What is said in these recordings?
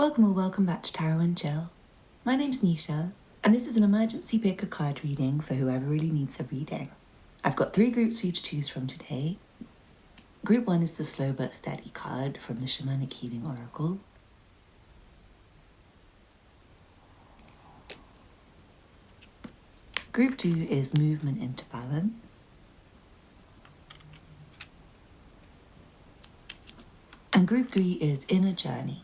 Welcome or welcome back to Tarot and Chill. My name's Nisha, and this is an emergency pick a card reading for whoever really needs a reading. I've got 3 groups for you to choose from today. Group 1 is the Slow But Steady card from the Shamanic Healing Oracle. Group 2 is Movement into Balance. And Group 3 is Inner Journey.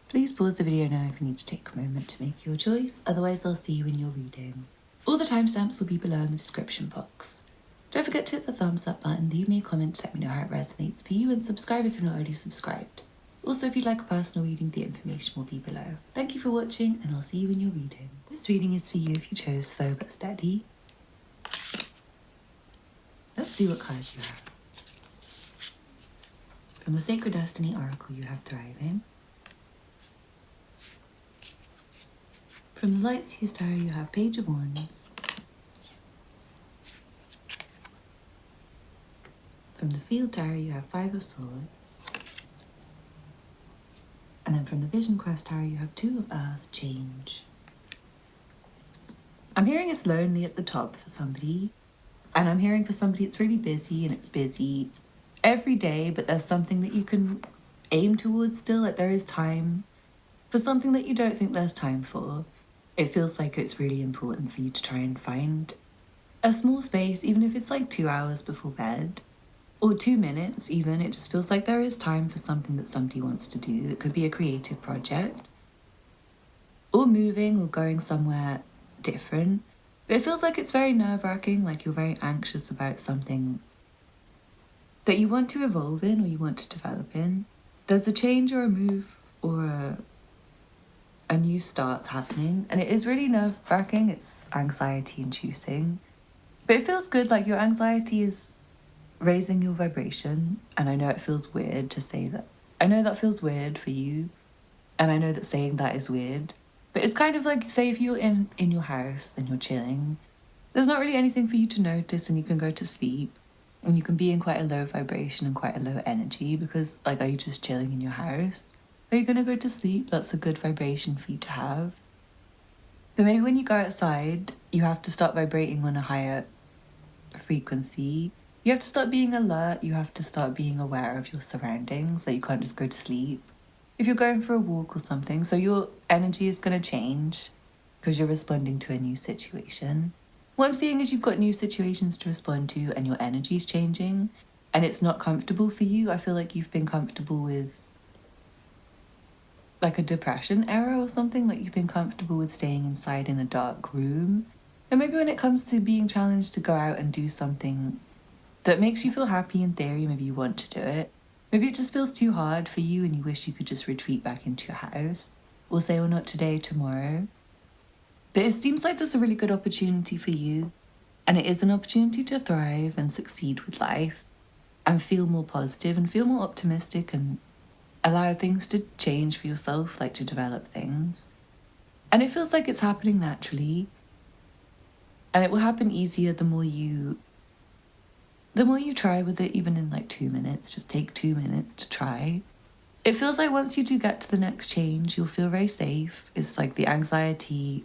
Please pause the video now if you need to take a moment to make your choice, otherwise I'll see you in your reading. All the timestamps will be below in the description box. Don't forget to hit the thumbs up button, leave me a comment to let me know how it resonates for you, and subscribe if you're not already subscribed. Also, if you'd like a personal reading, the information will be below. Thank you for watching, and I'll see you in your reading. This reading is for you if you chose Slow But Steady. Let's see what cards you have. From the Sacred Destiny Oracle, you have Thriving. From the Light Seers Tarot, you have Page of Wands. From the Field Tarot, you have 5 of Swords. And then from the Vision Quest Tarot, you have 2 of Earth, Change. I'm hearing it's lonely at the top for somebody. And I'm hearing for somebody it's really busy, and it's busy every day, but there's something that you can aim towards still. Like there is time for something that you don't think there's time for. It feels like it's really important for you to try and find a small space, even if it's like 2 hours before bed, or 2 minutes even. It just feels like there is time for something that somebody wants to do. It could be a creative project, or moving, or going somewhere different. But it feels like it's very nerve-wracking, like you're very anxious about something that you want to evolve in, or you want to develop in. There's a change or a move or a new start happening, and it is really nerve-wracking. It's anxiety-inducing, but it feels good. Like your anxiety is raising your vibration, and I know it feels weird to say that. I know that feels weird for you, and I know that saying that is weird, but it's kind of like, say if you're in your house and you're chilling, there's not really anything for you to notice, and you can go to sleep, and you can be in quite a low vibration and quite a low energy because, like, are you just chilling in your house? Are you going to go to sleep? That's a good vibration for you to have. But maybe when you go outside, you have to start vibrating on a higher frequency. You have to start being alert. You have to start being aware of your surroundings. Like you can't just go to sleep. If you're going for a walk or something, so your energy is going to change because you're responding to a new situation. What I'm seeing is you've got new situations to respond to, and your energy is changing, and it's not comfortable for you. I feel like you've been comfortable with like a depression era or something, like you've been comfortable with staying inside in a dark room. And maybe when it comes to being challenged to go out and do something that makes you feel happy in theory, maybe you want to do it. Maybe it just feels too hard for you and you wish you could just retreat back into your house. Or say, well, not today, tomorrow. But it seems like there's a really good opportunity for you. And it is an opportunity to thrive and succeed with life and feel more positive and feel more optimistic and allow things to change for yourself, like to develop things. And it feels like it's happening naturally. And it will happen easier the more you try with it, even in like 2 minutes. Just take 2 minutes to try. It feels like once you do get to the next change, you'll feel very safe. It's like the anxiety,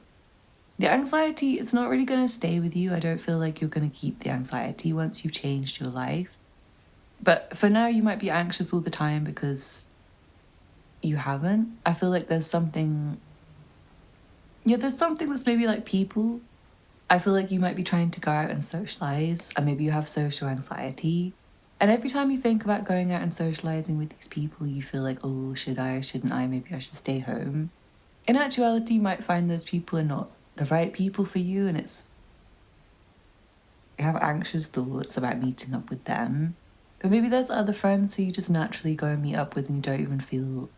it's not really going to stay with you. I don't feel like you're going to keep the anxiety once you've changed your life. But for now, you might be anxious all the time because you haven't. I feel like there's something that's maybe like people. I feel like you might be trying to go out and socialize, and maybe you have social anxiety. And every time you think about going out and socializing with these people, you feel like, oh, should I, shouldn't I, maybe I should stay home. In actuality, you might find those people are not the right people for you, and you have anxious thoughts about meeting up with them. But maybe there's other friends who you just naturally go and meet up with, and you don't even feel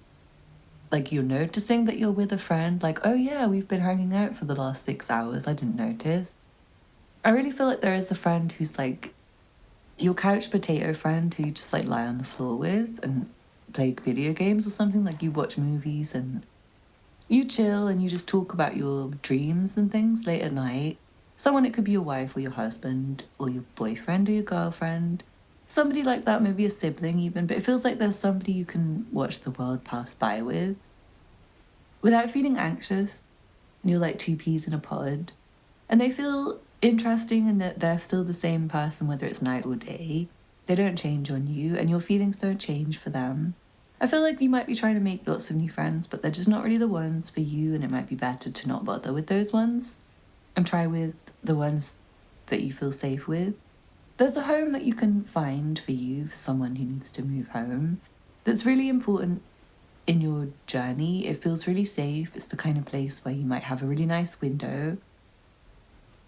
like you're noticing that you're with a friend. Like, oh yeah, we've been hanging out for the last 6 hours. I didn't notice. I really feel like there is a friend who's like your couch potato friend who you just like lie on the floor with and play video games or something. Like you watch movies and you chill and you just talk about your dreams and things late at night. Someone, it could be your wife or your husband or your boyfriend or your girlfriend. somebody like that, maybe a sibling even, but it feels like there's somebody you can watch the world pass by with without feeling anxious. And you're like two peas in a pod. And they feel interesting in that they're still the same person, whether it's night or day. They don't change on you, and your feelings don't change for them. I feel like you might be trying to make lots of new friends, but they're just not really the ones for you, and it might be better to not bother with those ones and try with the ones that you feel safe with. There's a home that you can find for you, for someone who needs to move home, that's really important in your journey. It feels really safe. It's the kind of place where you might have a really nice window,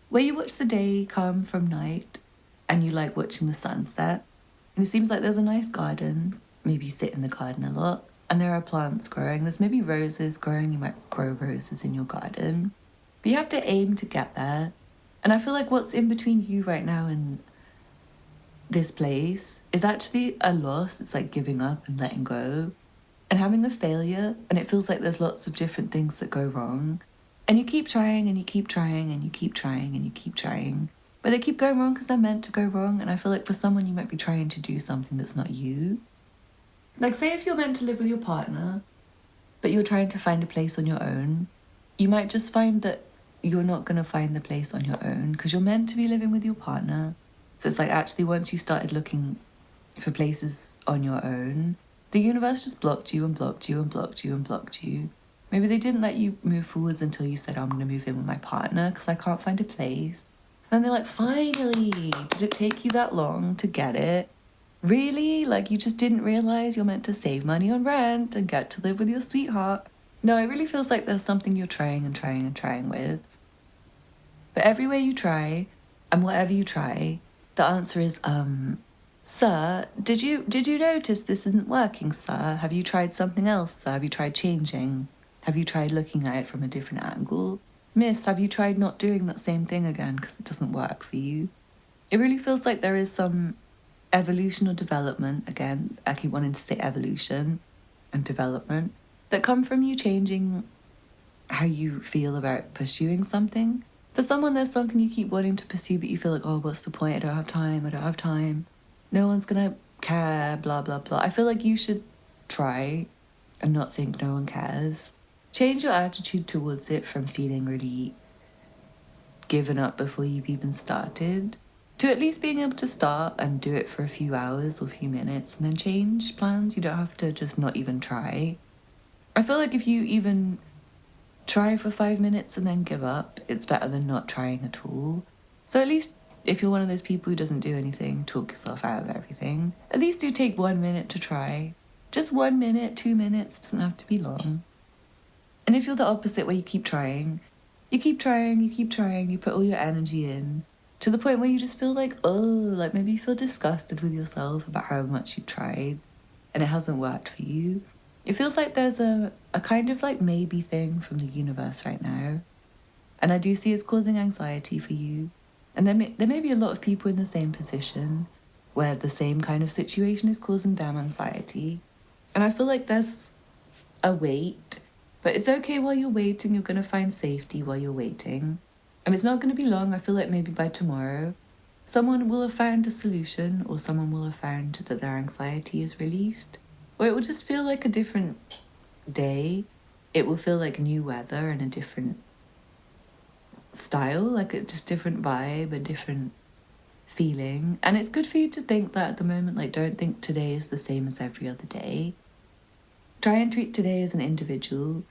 where you watch the day come from night and you like watching the sunset. And it seems like there's a nice garden. Maybe you sit in the garden a lot and there are plants growing. There's maybe roses growing. You might grow roses in your garden. But you have to aim to get there. And I feel like what's in between you right now and this place is actually a loss. It's like giving up and letting go and having a failure. And it feels like there's lots of different things that go wrong. And you keep trying and you keep trying and you keep trying and you keep trying. But they keep going wrong because they're meant to go wrong. And I feel like for someone, you might be trying to do something that's not you. Like, say if you're meant to live with your partner, but you're trying to find a place on your own, you might just find that you're not going to find the place on your own because you're meant to be living with your partner. So it's like actually once you started looking for places on your own, the universe just blocked you and blocked you and blocked you and blocked you. Maybe they didn't let you move forwards until you said, I'm going to move in with my partner because I can't find a place. And they're like, finally, did it take you that long to get it? Really? Like you just didn't realize you're meant to save money on rent and get to live with your sweetheart? No, it really feels like there's something you're trying and trying and trying with. But everywhere you try and whatever you try, the answer is, sir, did you notice this isn't working, sir? Have you tried something else, sir? Have you tried changing? Have you tried looking at it from a different angle? Miss, have you tried not doing that same thing again because it doesn't work for you? It really feels like there is some evolution or development, again, I keep wanting to say evolution and development, that come from you changing how you feel about pursuing something. For someone, there's something you keep wanting to pursue, but you feel like, oh, what's the point? I don't have time. No one's gonna care, blah, blah, blah. I feel like you should try and not think no one cares. Change your attitude towards it from feeling really given up before you've even started to at least being able to start and do it for a few hours or a few minutes and then change plans. You don't have to just not even try. I feel like if you even try for 5 minutes and then give up, it's better than not trying at all. So at least if you're one of those people who doesn't do anything, talk yourself out of everything, at least do take 1 minute to try. Just 1 minute, 2 minutes, it doesn't have to be long. And if you're the opposite, where you keep trying, you put all your energy in to the point where you just feel like, oh, like maybe you feel disgusted with yourself about how much you tried and it hasn't worked for you. It feels like there's a kind of like maybe thing from the universe right now. And I do see it's causing anxiety for you. And there may be a lot of people in the same position where the same kind of situation is causing them anxiety. And I feel like there's a wait. But it's okay while you're waiting. You're going to find safety while you're waiting. And it's not going to be long. I feel like maybe by tomorrow, someone will have found a solution or someone will have found that their anxiety is released. Or it will just feel like a different day. It will feel like new weather and a different style, like a just different vibe, a different feeling. And it's good for you to think that at the moment. Like, don't think today is the same as every other day. Try and treat today as an individual.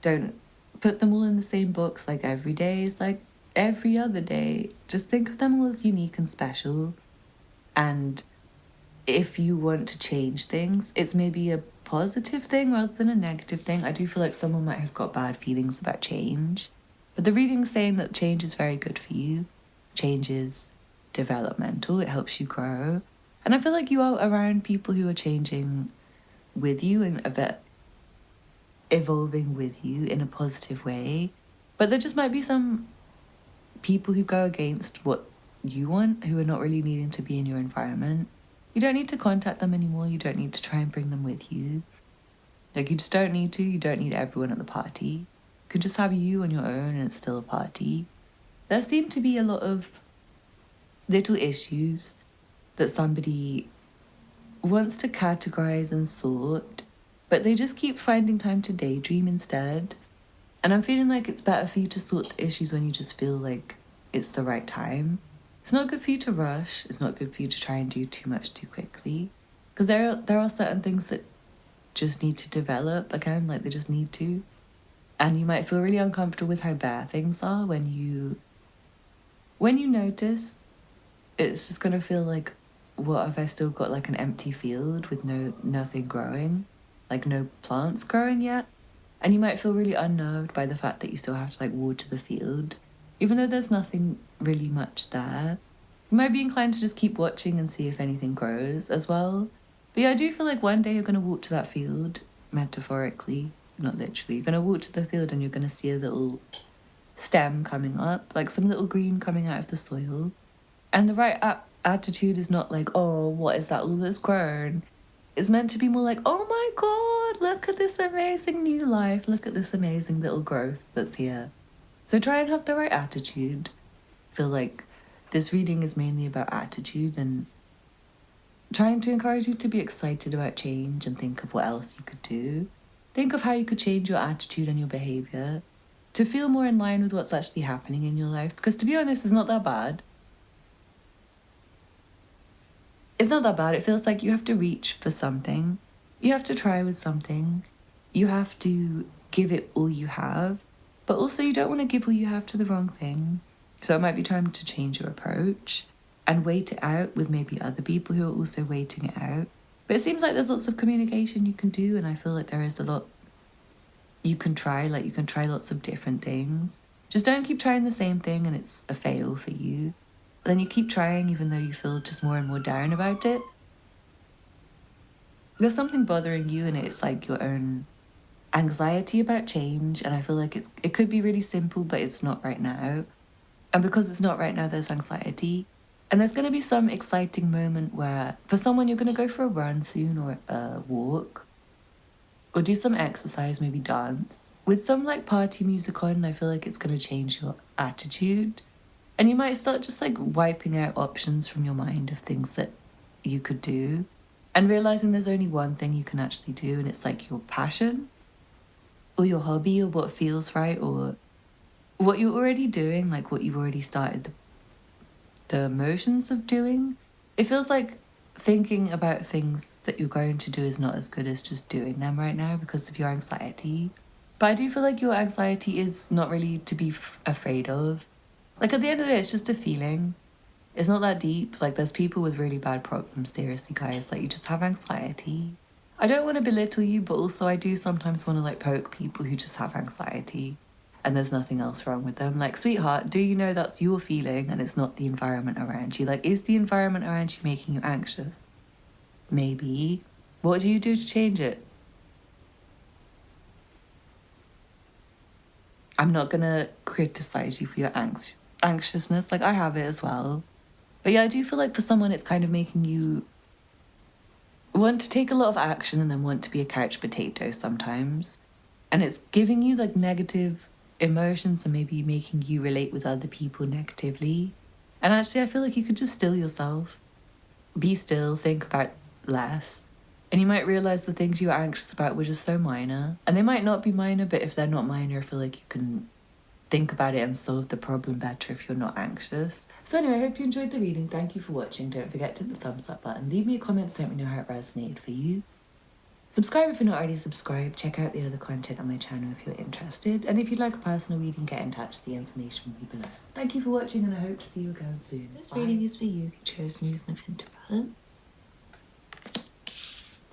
Don't put them all in the same box, like every day is like every other day. Just think of them all as unique and special. And if you want to change things, it's maybe a positive thing rather than a negative thing. I do feel like someone might have got bad feelings about change. But the reading's saying that change is very good for you. Change is developmental. It helps you grow. And I feel like you are around people who are changing with you and a bit evolving with you in a positive way. But there just might be some people who go against what you want, who are not really needing to be in your environment. You don't need to contact them anymore. You don't need to try and bring them with you. Like, you just don't need to. You don't need everyone at the party. You could just have you on your own and it's still a party. There seem to be a lot of little issues that somebody wants to categorize and sort, but they just keep finding time to daydream instead. And I'm feeling like it's better for you to sort the issues when you just feel like it's the right time. It's not good for you to rush. It's not good for you to try and do too much too quickly. Because there are certain things that just need to develop again, like they just need to. And you might feel really uncomfortable with how bare things are when you notice. It's just gonna feel like, what if I still got like an empty field with nothing growing, like no plants growing yet? And you might feel really unnerved by the fact that you still have to like water the field, even though there's nothing really much there. You might be inclined to just keep watching and see if anything grows as well. But yeah, I do feel like one day you're going to walk to that field, metaphorically, not literally. You're going to walk to the field and you're going to see a little stem coming up, like some little green coming out of the soil. And the right attitude is not like, oh, what is that all that's grown? It's meant to be more like, oh my God, look at this amazing new life. Look at this amazing little growth that's here. So try and have the right attitude. I feel like this reading is mainly about attitude and trying to encourage you to be excited about change and think of what else you could do. Think of how you could change your attitude and your behaviour to feel more in line with what's actually happening in your life. Because to be honest, it's not that bad. It's not that bad. It feels like you have to reach for something. You have to try with something. You have to give it all you have. But also you don't want to give all you have to the wrong thing. So it might be time to change your approach and wait it out with maybe other people who are also waiting it out. But it seems like there's lots of communication you can do, and I feel like there is a lot you can try. Like you can try lots of different things. Just don't keep trying the same thing and it's a fail for you. Then you keep trying even though you feel just more and more down about it. There's something bothering you and it's like your own anxiety about change, and I feel like it could be really simple, but it's not right now. And because it's not right now, there's anxiety. And there's going to be some exciting moment where, for someone, you're going to go for a run soon or a walk. Or do some exercise, maybe dance. With some like party music on, I feel like it's going to change your attitude. And you might start just like wiping out options from your mind of things that you could do. And realising there's only one thing you can actually do, and it's like your passion. Or your hobby, or what feels right, or what you're already doing, like what you've already started the motions of doing. It feels like thinking about things that you're going to do is not as good as just doing them right now because of your anxiety. But I do feel like your anxiety is not really to be afraid of. Like at the end of the day, it's just a feeling. It's not that deep. Like there's people with really bad problems, seriously guys. Like you just have anxiety. I don't want to belittle you, but also I do sometimes want to like poke people who just have anxiety and there's nothing else wrong with them. Like, sweetheart, do you know that's your feeling and it's not the environment around you? Like, is the environment around you making you anxious? Maybe. What do you do to change it? I'm not gonna criticize you for your anxiousness. Like, I have it as well. But yeah, I do feel like for someone it's kind of making you want to take a lot of action and then want to be a couch potato sometimes. And it's giving you like negative emotions and maybe making you relate with other people negatively. And actually I feel like you could just still yourself. Be still, think about less. And you might realise the things you were anxious about were just so minor. And they might not be minor, but if they're not minor, I feel like you can think about it and solve the problem better if you're not anxious. So anyway, I hope you enjoyed the reading. Thank you for watching. Don't forget to hit the thumbs up button. Leave me a comment to let me know how it resonated for you. Subscribe if you're not already subscribed. Check out the other content on my channel if you're interested. And if you'd like a personal reading, get in touch. The information will be below. Thank you for watching and I hope to see you again soon. This reading is for you who chose movement into balance.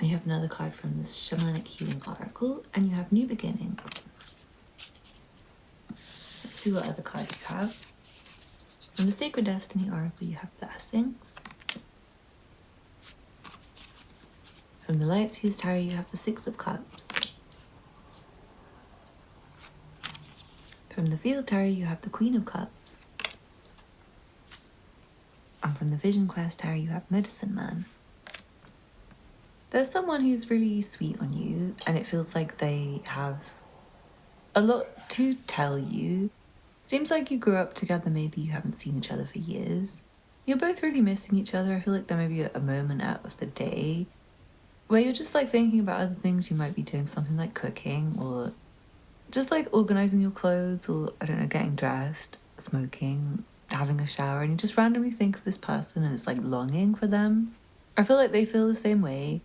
You have another card from this Shamanic Healing Oracle and you have New Beginnings. Let's see what other cards you have. From the Sacred Destiny Oracle you have Blessings. From the Light Seers Tarot you have the Six of Cups. From the Field Tarot you have the Queen of Cups. And from the Vision Quest Tarot you have Medicine Man. There's someone who's really sweet on you and it feels like they have a lot to tell you. Seems like you grew up together, maybe you haven't seen each other for years. You're both really missing each other. I feel like there may be a moment out of the day where you're just like thinking about other things you might be doing, something like cooking or just like organizing your clothes or, I don't know, getting dressed, smoking, having a shower, and you just randomly think of this person and it's like longing for them. I feel like they feel the same way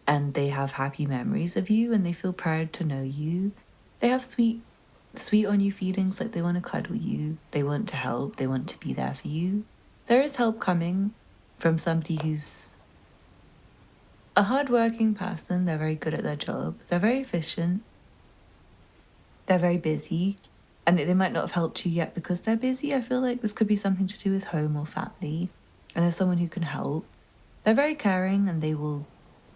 and they have happy memories of you and they feel proud to know you. They have sweet on you feelings, like they want to cuddle you, they want to help, they want to be there for you. There is help coming from somebody who's a hardworking person. They're very good at their job, they're very efficient, they're very busy, and they might not have helped you yet because they're busy. I feel like this could be something to do with home or family, and there's someone who can help. They're very caring and they will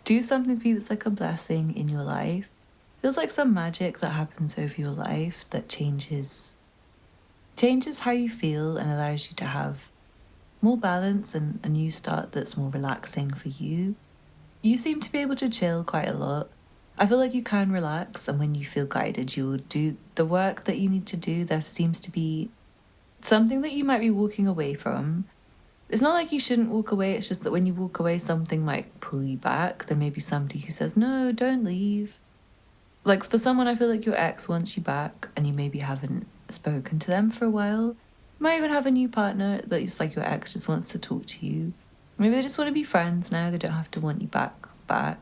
do something for you that's like a blessing in your life. Feels like some magic that happens over your life that changes how you feel and allows you to have more balance and a new start that's more relaxing for you. You seem to be able to chill quite a lot. I feel like you can relax, and when you feel guided, you'll do the work that you need to do. There seems to be something that you might be walking away from. It's not like you shouldn't walk away, it's just that when you walk away, something might pull you back. There may be somebody who says, no, don't leave. Like for someone, I feel like your ex wants you back and you maybe haven't spoken to them for a while. You might even have a new partner that is like your ex just wants to talk to you. Maybe they just want to be friends now, they don't have to want you back. But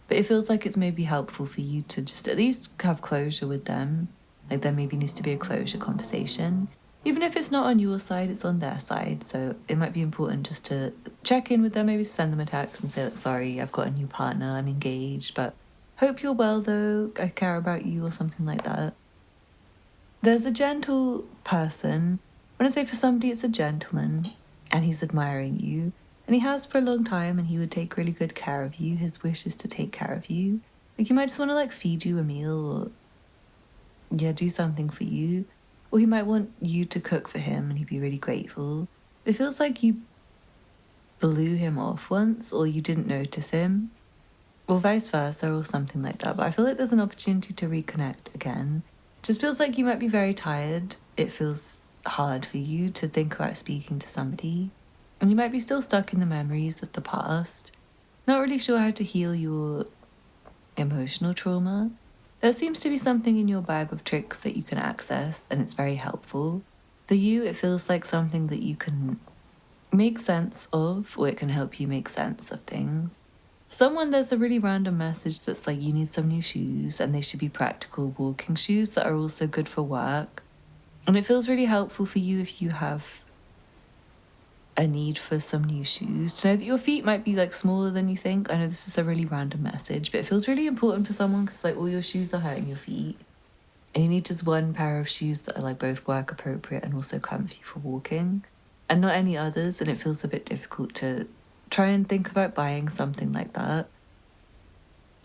it feels like it's maybe helpful for you to just at least have closure with them. Like there maybe needs to be a closure conversation. Even if it's not on your side, it's on their side. So it might be important just to check in with them, maybe send them a text and say, like, sorry, I've got a new partner, I'm engaged, but hope you're well though, I care about you, or something like that. There's a gentle person. When I say for somebody, it's a gentleman, and he's admiring you. And he has for a long time, and he would take really good care of you. His wish is to take care of you. Like, he might just want to, like, feed you a meal or, yeah, do something for you. Or he might want you to cook for him, and he'd be really grateful. It feels like you blew him off once, or you didn't notice him, or vice versa, or something like that. But I feel like there's an opportunity to reconnect again. It just feels like you might be very tired. It feels hard for you to think about speaking to somebody. And you might be still stuck in the memories of the past, not really sure how to heal your emotional trauma. There seems to be something in your bag of tricks that you can access, and it's very helpful. For you, it feels like something that you can make sense of, or it can help you make sense of things. Someone, there's a really random message that's like, you need some new shoes, and they should be practical walking shoes that are also good for work. And it feels really helpful for you if you have a need for some new shoes, to know that your feet might be like smaller than you think. I know this is a really random message, but it feels really important for someone because like all your shoes are hurting your feet and you need just one pair of shoes that are like both work appropriate and also comfy for walking and not any others. And it feels a bit difficult to try and think about buying something like that.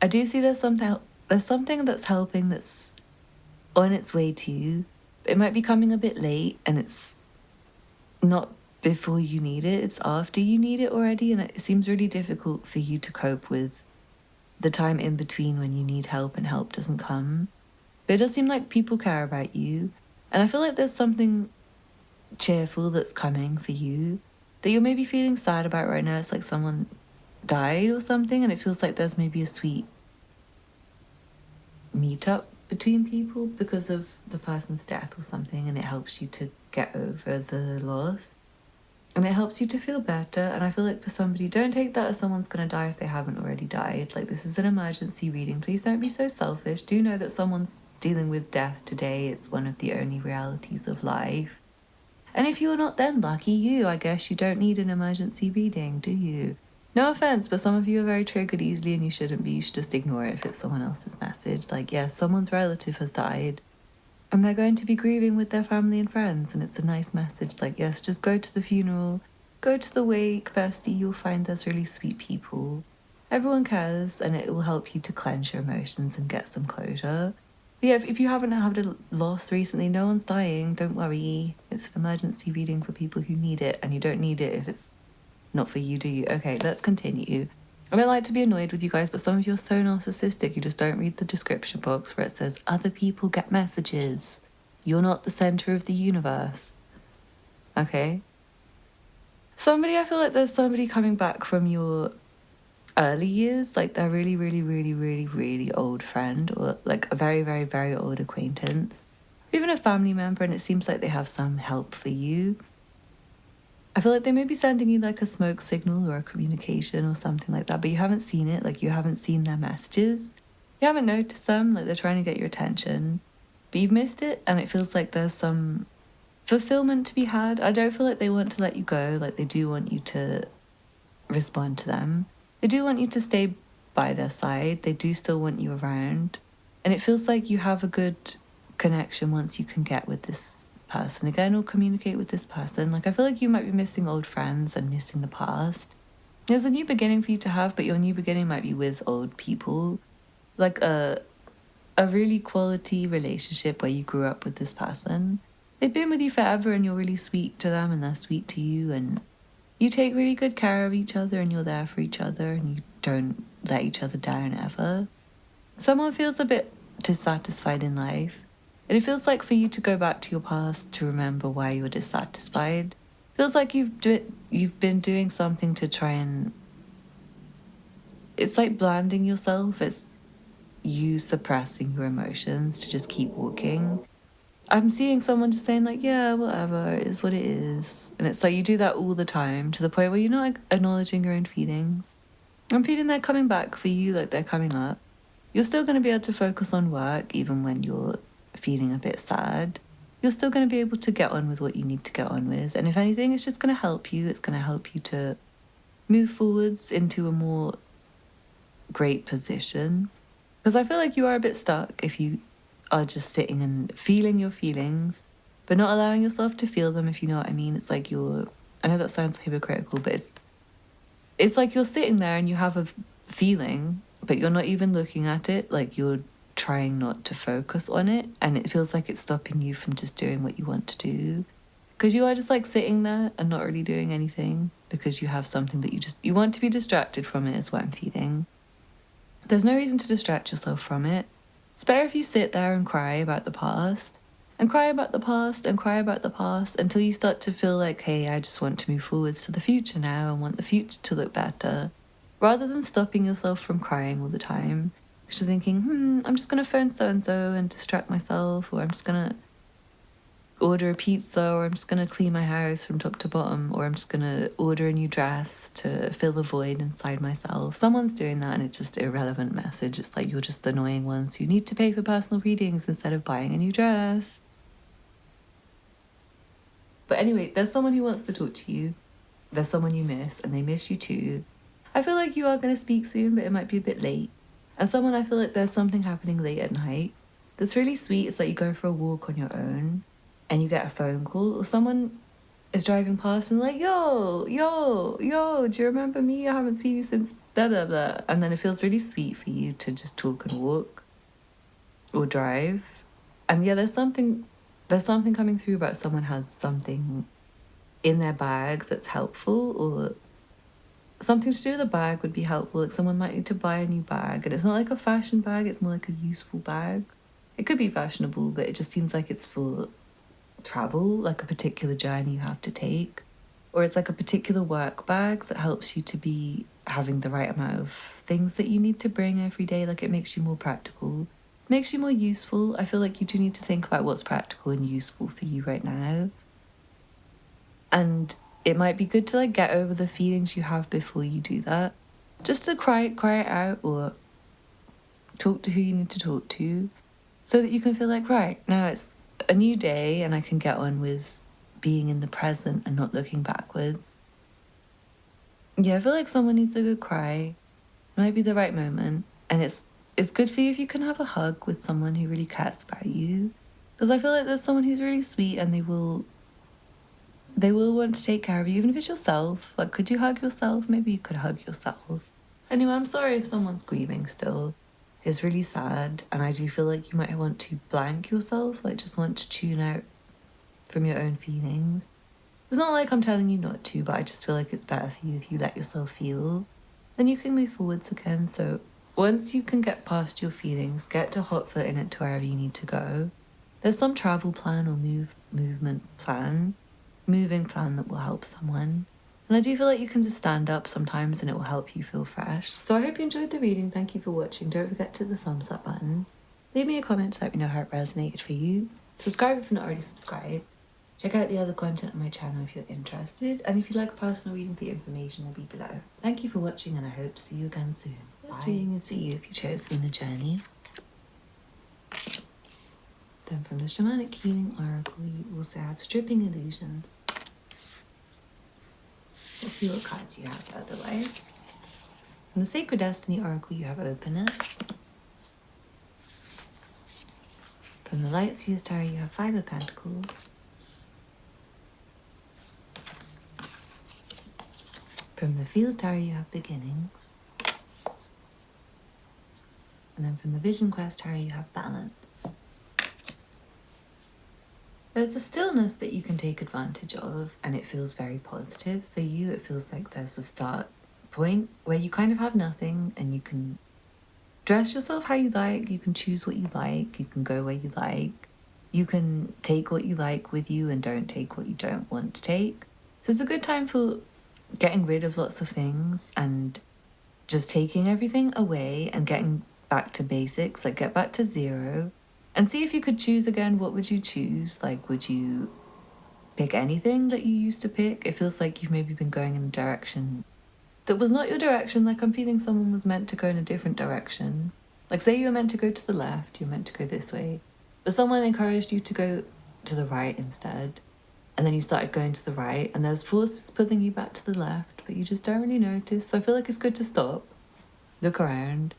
I do see there's something that's helping, that's on its way to you, but it might be coming a bit late, and it's not before you need it, it's after you need it already. And it seems really difficult for you to cope with the time in between when you need help and help doesn't come. But it does seem like people care about you, and I feel like there's something cheerful that's coming for you that you're maybe feeling sad about right now. It's like someone died or something, and it feels like there's maybe a sweet meetup between people because of the person's death or something, and it helps you to get over the loss. And it helps you to feel better. And I feel like for somebody, don't take that as someone's going to die if they haven't already died. Like, this is an emergency reading. Please don't be so selfish. Do know that someone's dealing with death today. It's one of the only realities of life. And if you're not, then lucky you. I guess you don't need an emergency reading, do you? No offense, but some of you are very triggered easily and you shouldn't be. You should just ignore it if it's someone else's message. Like, yes, someone's relative has died, and they're going to be grieving with their family and friends, and it's a nice message. Like, yes, just go to the funeral, go to the wake, bestie, you'll find there's really sweet people. Everyone cares, and it will help you to cleanse your emotions and get some closure. But yeah, if you haven't had a loss recently, no one's dying, don't worry. It's an emergency reading for people who need it, and you don't need it if it's not for you, do you? Okay, let's continue. I don't like to be annoyed with you guys, but some of you are so narcissistic, you just don't read the description box where it says, other people get messages. You're not the center of the universe. Okay? I feel like there's somebody coming back from your early years, like they're really, really, really, really, really old friend, or like a very, very, very old acquaintance, or even a family member, and it seems like they have some help for you. I feel like they may be sending you like a smoke signal or a communication or something like that, but you haven't seen it. Like you haven't seen their messages. You haven't noticed them. Like they're trying to get your attention, but you've missed it. And it feels like there's some fulfillment to be had. I don't feel like they want to let you go. Like they do want you to respond to them. They do want you to stay by their side. They do still want you around. And it feels like you have a good connection once you can get with this person again or communicate with this person. Like I feel like you might be missing old friends and missing the past. There's a new beginning for you to have, but your new beginning might be with old people. Like a really quality relationship where you grew up with this person. They've been with you forever and you're really sweet to them and they're sweet to you, and you take really good care of each other and you're there for each other and you don't let each other down ever. Someone feels a bit dissatisfied in life, and it feels like for you to go back to your past to remember why you were dissatisfied. Feels like you've been doing something to try and, it's like blanding yourself. It's you suppressing your emotions to just keep walking. I'm seeing someone just saying like, yeah, whatever, it is what it is. And it's like you do that all the time to the point where you're not like acknowledging your own feelings. I'm feeling they're coming back for you, like they're coming up. You're still going to be able to focus on work even when you're feeling a bit sad. You're still going to be able to get on with what you need to get on with. And if anything, it's just going to help you. It's going to help you to move forwards into a more great position. Because I feel like you are a bit stuck if you are just sitting and feeling your feelings, but not allowing yourself to feel them, if you know what I mean. It's like I know that sounds hypocritical, but it's like you're sitting there and you have a feeling, but you're not even looking at it. Like you're trying not to focus on it, and it feels like it's stopping you from just doing what you want to do. Because you are just like sitting there and not really doing anything because you have something that you want to be distracted from it, is what I'm feeling. There's no reason to distract yourself from it. It's better if you sit there and cry about the past, and cry about the past, and cry about the past until you start to feel like, hey, I just want to move forwards to the future now and want the future to look better, rather than stopping yourself from crying all the time. Because you're thinking, I'm just going to phone so-and-so and distract myself, or I'm just going to order a pizza, or I'm just going to clean my house from top to bottom, or I'm just going to order a new dress to fill the void inside myself. Someone's doing that and it's just an irrelevant message. It's like you're just the annoying ones who need to pay for personal readings instead of buying a new dress. But anyway, there's someone who wants to talk to you. There's someone you miss and they miss you too. I feel like you are going to speak soon, but it might be a bit late. And someone, I feel like there's something happening late at night that's really sweet. It's like you go for a walk on your own and you get a phone call, or someone is driving past and like, yo, do you remember me? I haven't seen you since blah, blah, blah. And then it feels really sweet for you to just talk and walk or drive. And yeah, there's something coming through about someone has something in their bag that's helpful, or something to do with a bag would be helpful. Like someone might need to buy a new bag, and it's not like a fashion bag, it's more like a useful bag. It could be fashionable, but it just seems like it's for travel, like a particular journey you have to take, or it's like a particular work bag that helps you to be having the right amount of things that you need to bring every day. Like it makes you more practical, makes you more useful. I feel like you do need to think about what's practical and useful for you right now, and it might be good to like get over the feelings you have before you do that, just to cry it out, or talk to who you need to talk to, so that you can feel like, right, now it's a new day and I can get on with being in the present and not looking backwards. Yeah, I feel like someone needs a good cry. It might be the right moment. And it's good for you if you can have a hug with someone who really cares about you. Because I feel like there's someone who's really sweet and they will want to take care of you, even if it's yourself. Like, could you hug yourself? Maybe you could hug yourself. Anyway, I'm sorry if someone's grieving still. It's really sad, and I do feel like you might want to blank yourself, like just want to tune out from your own feelings. It's not like I'm telling you not to, but I just feel like it's better for you if you let yourself feel. Then you can move forwards again. So once you can get past your feelings, get to hot footing it to wherever you need to go. There's some travel plan or moving plan that will help someone. And I do feel like you can just stand up sometimes and it will help you feel fresh. So I hope you enjoyed the reading. Thank you for watching. Don't forget to hit the thumbs up button. Leave me a comment to let me know how it resonated for you. Subscribe if you're not already subscribed. Check out the other content on my channel if you're interested. And if you'd like a personal reading, the information will be below. Thank you for watching and I hope to see you again soon. This reading is for you if you chose Inner Journey. Then from the Shamanic Healing Oracle, you also have Stripping Illusions. Let's see what cards you have otherwise. From the Sacred Destiny Oracle, you have Openness. From the Light Seers Tarot, you have Five of Pentacles. From the Field Tarot, you have Beginnings. And then from the Vision Quest Tarot, you have Balance. There's a stillness that you can take advantage of, and it feels very positive for you. It feels like there's a start point where you kind of have nothing and you can dress yourself how you like, you can choose what you like, you can go where you like, you can take what you like with you and don't take what you don't want to take. So it's a good time for getting rid of lots of things and just taking everything away and getting back to basics, like get back to zero. And see if you could choose again, what would you choose? Like, would you pick anything that you used to pick? It feels like you've maybe been going in a direction that was not your direction. Like, I'm feeling someone was meant to go in a different direction. Like, say you were meant to go to the left, you're meant to go this way. But someone encouraged you to go to the right instead. And then you started going to the right, and there's forces pulling you back to the left, but you just don't really notice. So I feel like it's good to stop, look around,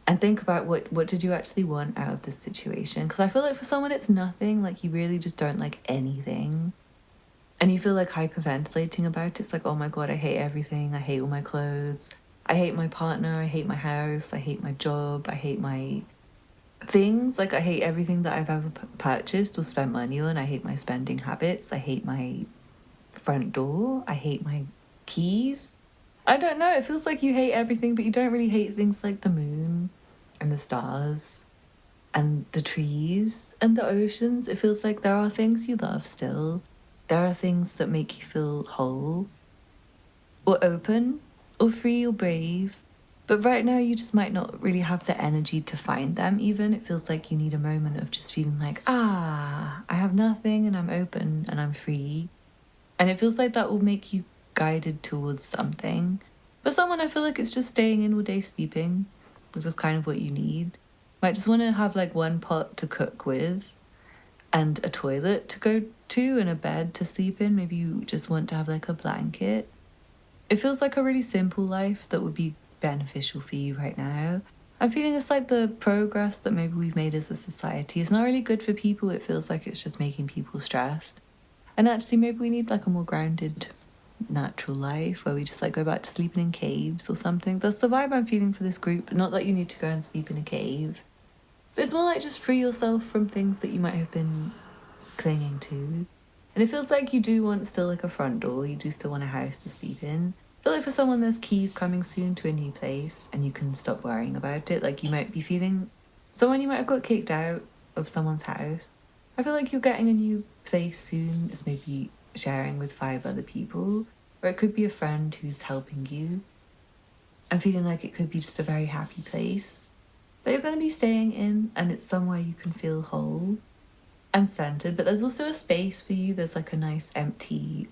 and think about what did you actually want out of this situation. Because I feel like for someone it's nothing, like you really just don't like anything. And you feel like hyperventilating about it. It's like, oh my God, I hate everything. I hate all my clothes. I hate my partner. I hate my house. I hate my job. I hate my things. Like I hate everything that I've ever purchased or spent money on. I hate my spending habits. I hate my front door. I hate my keys. I don't know, it feels like you hate everything, but you don't really hate things like the moon and the stars and the trees and the oceans. It feels like there are things you love still. There are things that make you feel whole or open or free or brave. But right now you just might not really have the energy to find them even. It feels like you need a moment of just feeling like, I have nothing and I'm open and I'm free. And it feels like that will make you guided towards something. For someone, I feel like it's just staying in all day sleeping, which is kind of what you need. Might just want to have like one pot to cook with and a toilet to go to and a bed to sleep in. Maybe you just want to have like a blanket. It feels like a really simple life that would be beneficial for you right now. I'm feeling it's like the progress that maybe we've made as a society is not really good for people. It feels like it's just making people stressed. And actually maybe we need like a more grounded natural life where we just like go back to sleeping in caves or something. That's the vibe I'm feeling for this group. Not that you need to go and sleep in a cave, but it's more like just free yourself from things that you might have been clinging to. And it feels like you do want still like a front door, you do still want a house to sleep in. I feel like for someone there's keys coming soon to a new place and you can stop worrying about it. Like you might be feeling someone you might have got kicked out of someone's house. I feel like you're getting a new place soon. It's maybe sharing with 5 other people, or it could be a friend who's helping you. I'm feeling like it could be just a very happy place that you're going to be staying in, and it's somewhere you can feel whole and centered. But there's also a space for you. There's like a nice empty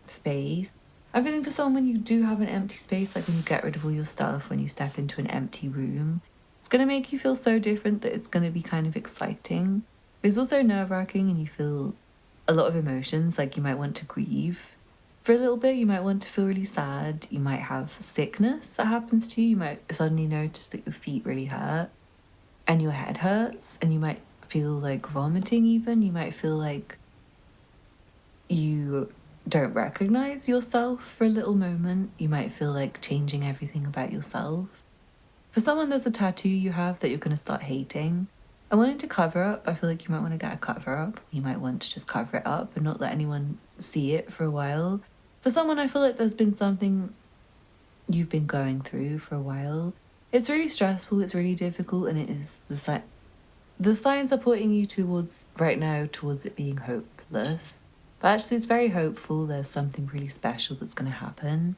space. I'm feeling for someone, when you do have an empty space, like when you get rid of all your stuff, when you step into an empty room, it's going to make you feel so different that it's going to be kind of exciting. But it's also nerve-wracking and you feel a lot of emotions. Like you might want to grieve for a little bit, you might want to feel really sad, you might have sickness that happens to you, you might suddenly notice that your feet really hurt and your head hurts, and you might feel like vomiting even, you might feel like you don't recognize yourself for a little moment, you might feel like changing everything about yourself. For someone, there's a tattoo you have that you're going to start hating. I wanted to cover up. I feel like you might want to get a cover up. You might want to just cover it up and not let anyone see it for a while. For someone, I feel like there's been something you've been going through for a while. It's really stressful, it's really difficult, and it is the signs are pointing you towards, right now, towards it being hopeless. But actually it's very hopeful. There's something really special that's going to happen.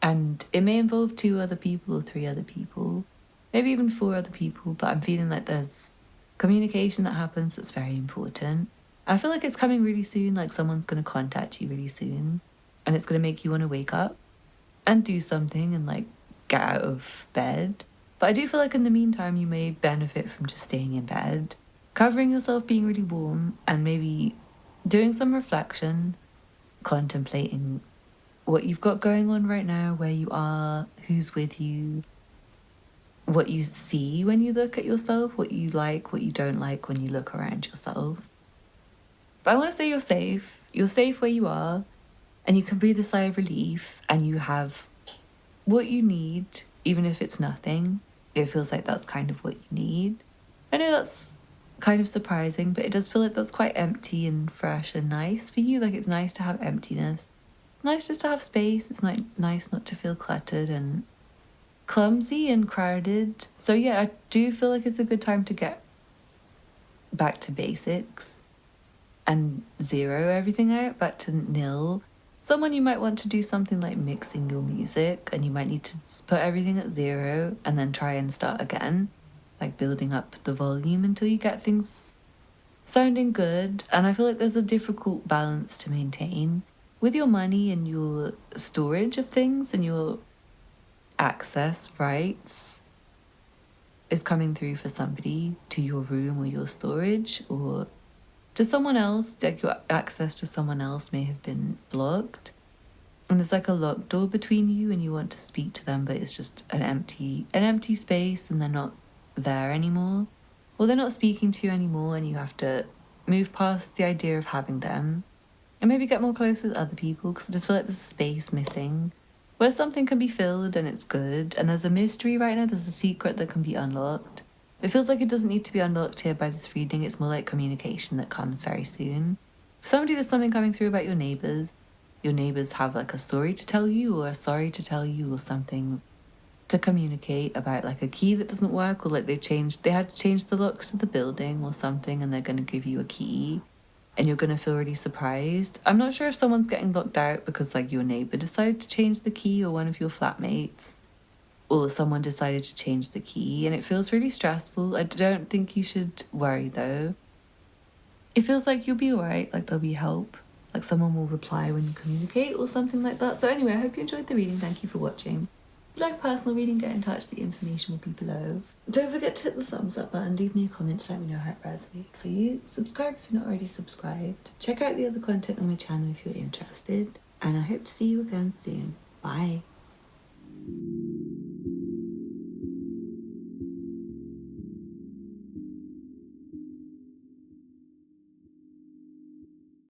And it may involve 2 other people or 3 other people, maybe even 4 other people, but I'm feeling like there's communication that happens that's very important. And I feel like it's coming really soon, like someone's going to contact you really soon, and it's going to make you want to wake up and do something and like get out of bed. But I do feel like in the meantime, you may benefit from just staying in bed, covering yourself, being really warm, and maybe doing some reflection, contemplating what you've got going on right now, where you are, who's with you, what you see when you look at yourself, what you like, what you don't like when you look around yourself. But I want to say you're safe. You're safe where you are, and you can breathe a sigh of relief, and you have what you need, even if it's nothing. It feels like that's kind of what you need. I know that's kind of surprising, but it does feel like that's quite empty and fresh and nice for you. Like it's nice to have emptiness. Nice just to have space. It's nice not to feel cluttered and clumsy and crowded. So yeah, I do feel like it's a good time to get back to basics and zero everything out, back to nil. Someone you might want to do something like mixing your music, and you might need to put everything at 0 and then try and start again, like building up the volume until you get things sounding good. And I feel like there's a difficult balance to maintain with your money and your storage of things and your access rights is coming through for somebody to your room or your storage or to someone else. Like your access to someone else may have been blocked, and there's like a locked door between you and you want to speak to them, but it's just an empty space and they're not there anymore, or they're not speaking to you anymore, and you have to move past the idea of having them and maybe get more close with other people, because I just feel like there's a space missing where something can be filled and it's good, and there's a mystery right now, there's a secret that can be unlocked. It feels like it doesn't need to be unlocked here by this reading. It's more like communication that comes very soon. For somebody, there's something coming through about your neighbours. Your neighbours have like a story to tell you or a sorry to tell you or something to communicate about, like a key that doesn't work, or like they had to change the locks to the building or something, and they're going to give you a key and you're going to feel really surprised. I'm not sure if someone's getting locked out because like your neighbour decided to change the key, or one of your flatmates, or someone decided to change the key, and it feels really stressful. I don't think you should worry though. It feels like you'll be alright, like there'll be help, like someone will reply when you communicate or something like that. So anyway, I hope you enjoyed the reading. Thank you for watching. If you like personal reading, get in touch. The information will be below. Don't forget to hit the thumbs up button, leave me a comment to let me know how it resonated for you. Subscribe if you're not already subscribed. Check out the other content on my channel if you're interested. And I hope to see you again soon. Bye.